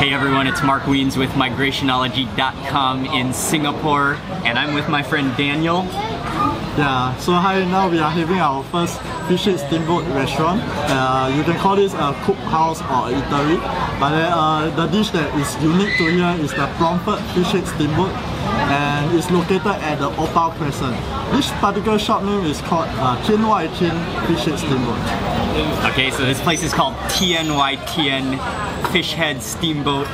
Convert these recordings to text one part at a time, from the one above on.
Hey everyone, it's Mark Wiens with migrationology.com in Singapore, and I'm with my friend Daniel. Yeah, so hi, now we are having our first fish head steamboat restaurant. You can call this a cook house or eatery, but the dish that is unique to here is the Pomfret fish head steamboat, and it's located at the Opal Crescent. This particular shop name is called Tian Wai Tian fish head steamboat. Okay, so this place is called Tian Wai Tian Fish Head Steamboat,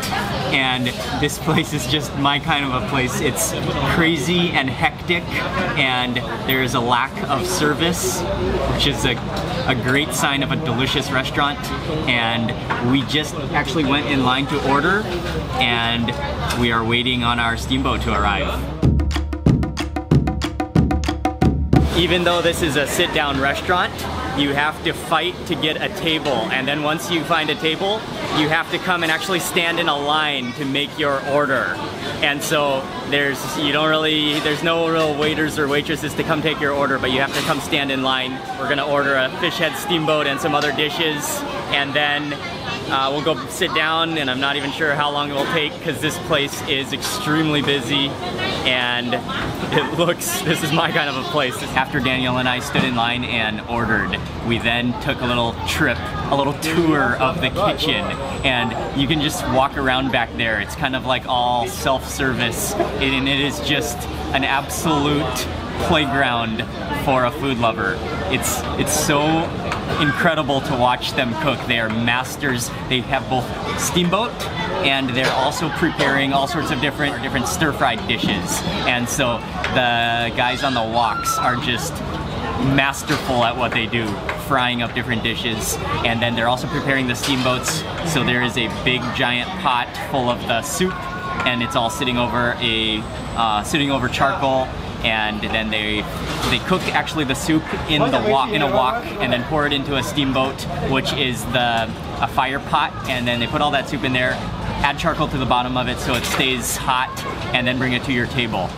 and this place is just my kind of a place. It's crazy and hectic, and there is a lack of service, which is a great sign of a delicious restaurant. And we just actually went in line to order, and we are waiting on our steamboat to arrive. Even though this is a sit-down restaurant, you have to fight to get a table, and then once you find a table, you have to come and actually stand in a line to make your order. And so there's no real waiters or waitresses to come take your order, but you have to come stand in line. We're gonna order a fish head steamboat and some other dishes, and then we'll go sit down, and I'm not even sure how long it will take because this place is extremely busy, and this is my kind of a place. After Daniel and I stood in line and ordered, we then took a little tour of the kitchen, and you can just walk around back there. It's kind of like all self-service, and it is just an absolute playground for a food lover. It's so incredible to watch them cook. They are masters. They have both steamboat, and they're also preparing all sorts of different stir-fried dishes. And so the guys on the woks are just masterful at what they do, frying up different dishes. And then they're also preparing the steamboats. So there is a big giant pot full of the soup, and it's all sitting over charcoal. And then they cook actually the soup in a wok, and then pour it into a steamboat, which is a fire pot, and then they put all that soup in there, add charcoal to the bottom of it so it stays hot, and then bring it to your table.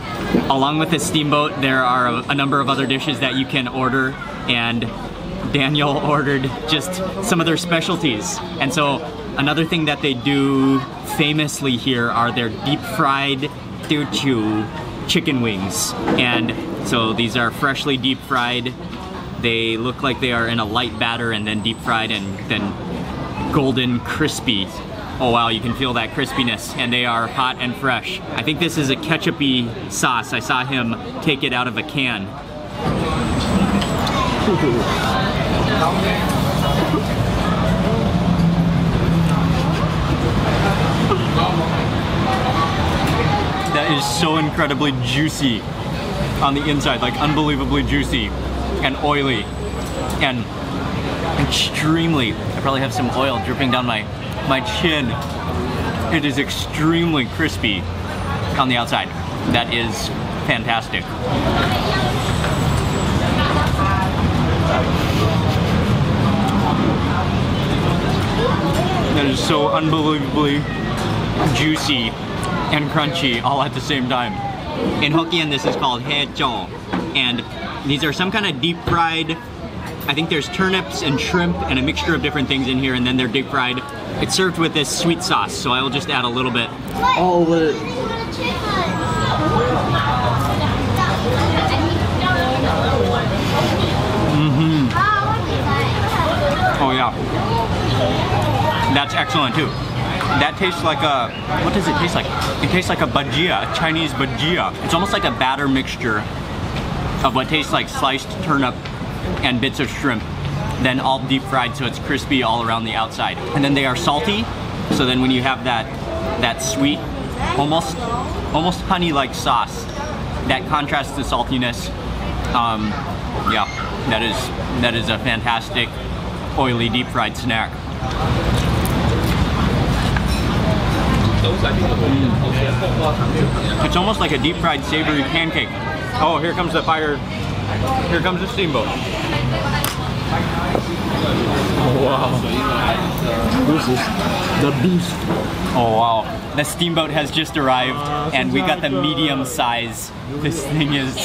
Along with the steamboat, there are a number of other dishes that you can order, and Daniel ordered just some of their specialties. And so another thing that they do famously here are their deep fried Teochew chicken wings. And so these are freshly deep fried. They look like they are in a light batter and then deep fried and then golden crispy. Oh wow, you can feel that crispiness, and they are hot and fresh. I think this is a ketchup-y sauce. I saw him take it out of a can. That is so incredibly juicy on the inside, like unbelievably juicy and oily and extremely, I probably have some oil dripping down my chin. It is extremely crispy on the outside. That is fantastic. That is so unbelievably juicy and crunchy all at the same time. In Hokkien, this is called he zhou, and these are some kind of deep fried, I think there's turnips and shrimp and a mixture of different things in here, and then they're deep fried. It's served with this sweet sauce, so I will just add a little bit all over it. Oh yeah, that's excellent too. That tastes like a, what does it taste like? It tastes like a bhajia, a Chinese bhajia. It's almost like a batter mixture of what tastes like sliced turnip and bits of shrimp, then all deep fried so it's crispy all around the outside. And then they are salty, so then when you have that sweet, almost honey-like sauce, that contrasts the saltiness. Yeah, that is a fantastic oily deep fried snack. It's almost like a deep fried savory pancake. Oh, here comes the fire. Here comes the steamboat. Oh, wow. This is the beast. Oh wow. The steamboat has just arrived, and we got the medium size. This thing is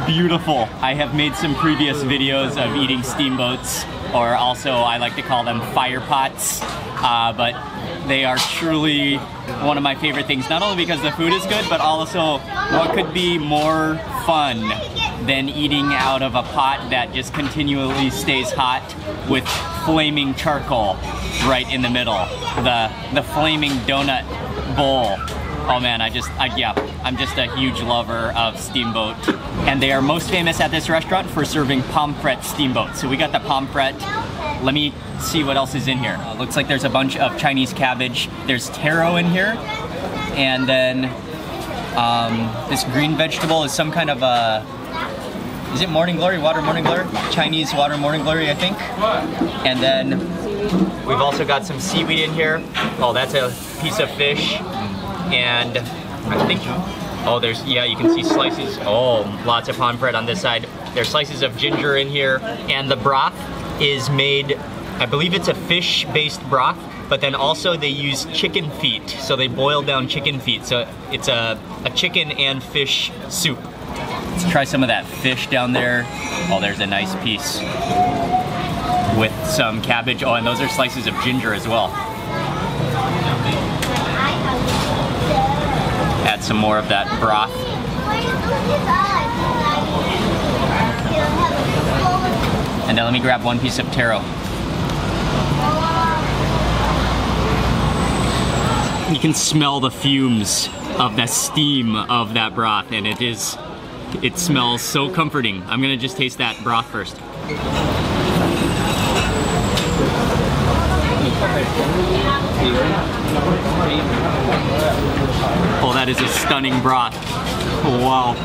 beautiful. I have made some previous videos of eating steamboats, or also I like to call them fire pots. But They are truly one of my favorite things, not only because the food is good, but also what could be more fun than eating out of a pot that just continually stays hot with flaming charcoal right in the middle. The flaming donut bowl. Oh man, I'm just a huge lover of Steamboat. And they are most famous at this restaurant for serving Pomfret Steamboat. So we got the Pomfret. Let me see what else is in here. Looks like there's a bunch of Chinese cabbage. There's taro in here. And then this green vegetable is some kind of a, is it morning glory? Water morning glory? Chinese water morning glory, I think. And then we've also got some seaweed in here. Oh, that's a piece of fish. And I think, oh, there's, yeah, you can see slices. Oh, lots of pomfret on this side. There's slices of ginger in here. And the broth is made, I believe it's a fish-based broth, but then also they use chicken feet. So they boil down chicken feet. So it's a chicken and fish soup. Let's try some of that fish down there. Oh, there's a nice piece with some cabbage. Oh, and those are slices of ginger as well. Add some more of that broth. And then let me grab one piece of taro. You can smell the fumes of the steam of that broth, and it smells so comforting. I'm gonna just taste that broth first. Oh, that is a stunning broth. Oh, wow.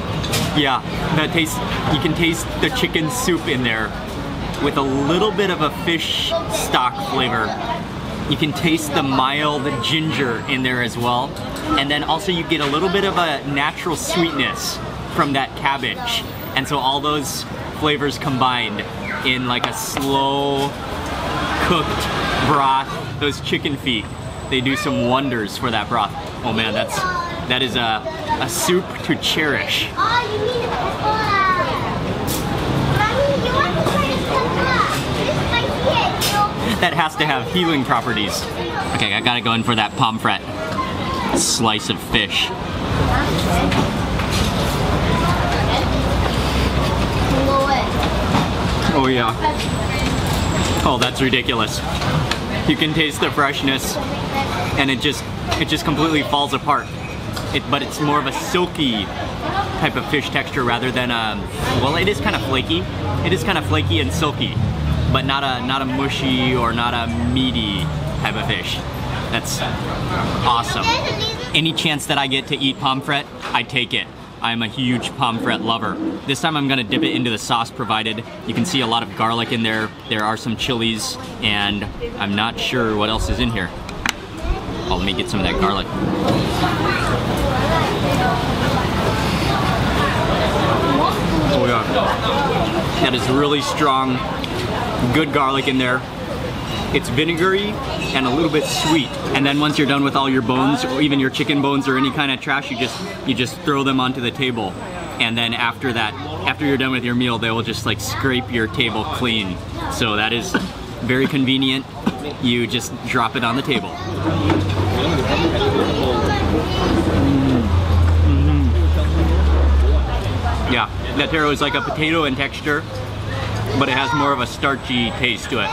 Yeah, that tastes, you can taste the chicken soup in there with a little bit of a fish stock flavor. You can taste the mild ginger in there as well. And then also you get a little bit of a natural sweetness from that cabbage. And so all those flavors combined in like a slow cooked broth, those chicken feet, they do some wonders for that broth. Oh man, that is a soup to cherish. That has to have healing properties. Okay, I gotta go in for that pomfret slice of fish. Oh yeah. Oh, that's ridiculous. You can taste the freshness, and it just completely falls apart. But it's more of a silky type of fish texture rather than well, it is kind of flaky. It is kind of flaky and silky, but not a mushy or not a meaty type of fish. That's awesome. Any chance that I get to eat pomfret, I take it. I'm a huge pomfret lover. This time I'm gonna dip it into the sauce provided. You can see a lot of garlic in there. There are some chilies, and I'm not sure what else is in here. Oh, let me get some of that garlic. Oh yeah. That is really strong, good garlic in there. It's vinegary and a little bit sweet. And then once you're done with all your bones, or even your chicken bones or any kind of trash, you just throw them onto the table. And then after that, after you're done with your meal, they will just like scrape your table clean. So that is very convenient. You just drop it on the table. Yeah, that taro is like a potato in texture, but it has more of a starchy taste to it.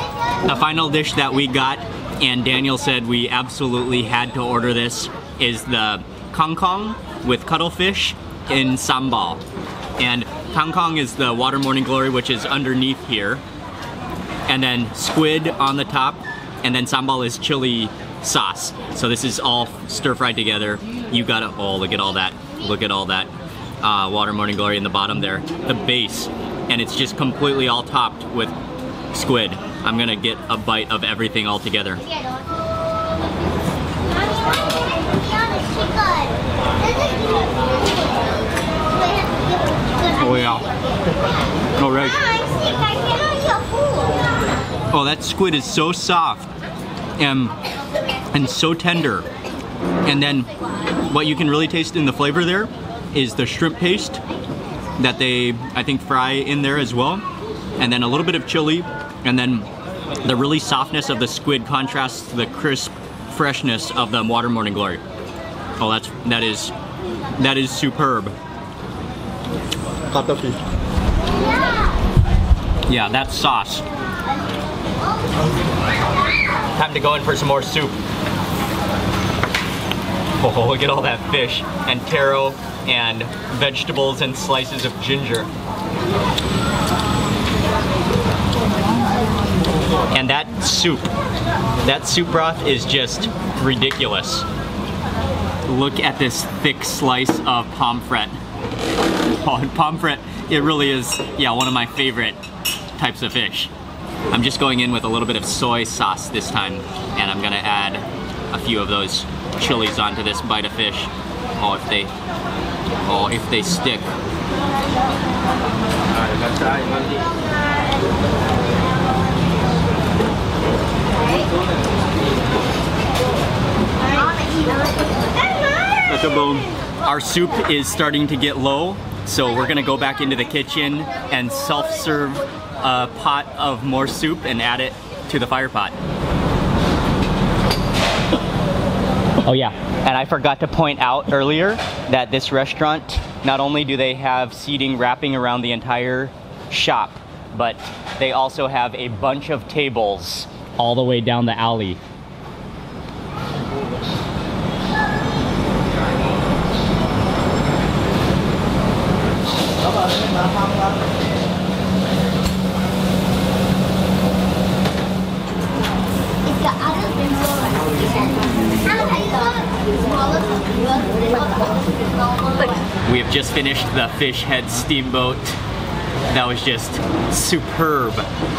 The final dish that we got, and Daniel said we absolutely had to order this, is the kangkong with cuttlefish in Sambal. And kangkong is the water morning glory, which is underneath here. And then squid on the top, and then Sambal is chili sauce. So this is all stir-fried together. You gotta, oh, look at all that. Look at all that water morning glory in the bottom there. The base. And it's just completely all topped with squid. I'm gonna get a bite of everything all together. Oh yeah. All right. Oh, that squid is so soft and so tender. And then what you can really taste in the flavor there is the shrimp paste that they, I think, fry in there as well. And then a little bit of chili, and then the really softness of the squid contrasts to the crisp freshness of the water morning glory. Oh, that is superb. Cuttlefish. Yeah, that sauce. Time to go in for some more soup. Oh, look at all that fish and taro and vegetables and slices of ginger. And that soup broth is just ridiculous. Look at this thick slice of pomfret. Oh, and pomfret, it really is, yeah, one of my favorite types of fish. I'm just going in with a little bit of soy sauce this time, and I'm gonna add a few of those chilies onto this bite of fish. Oh, if they stick. That's a bone. Our soup is starting to get low, so we're gonna go back into the kitchen and self-serve a pot of more soup and add it to the fire pot. Oh yeah, and I forgot to point out earlier that this restaurant, not only do they have seating wrapping around the entire shop, but they also have a bunch of tables all the way down the alley. We have just finished the fish head steamboat. That was just superb.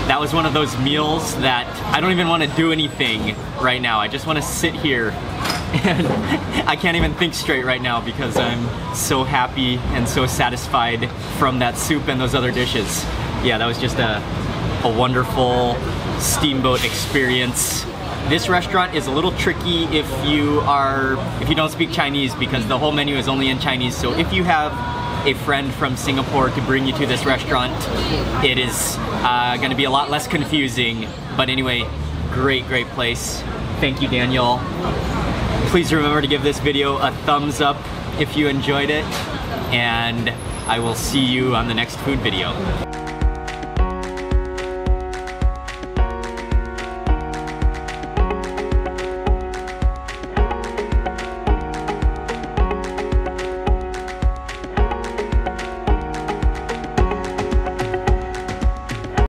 That was one of those meals that I don't even want to do anything right now. I just want to sit here, and I can't even think straight right now because I'm so happy and so satisfied from that soup and those other dishes. Yeah, that was just a wonderful steamboat experience. This restaurant is a little tricky if you don't speak Chinese, because the whole menu is only in Chinese. So if you have a friend from Singapore to bring you to this restaurant, it is going to be a lot less confusing. But anyway, great place. Thank you, Daniel. Please remember to give this video a thumbs up if you enjoyed it, and I will see you on the next food video.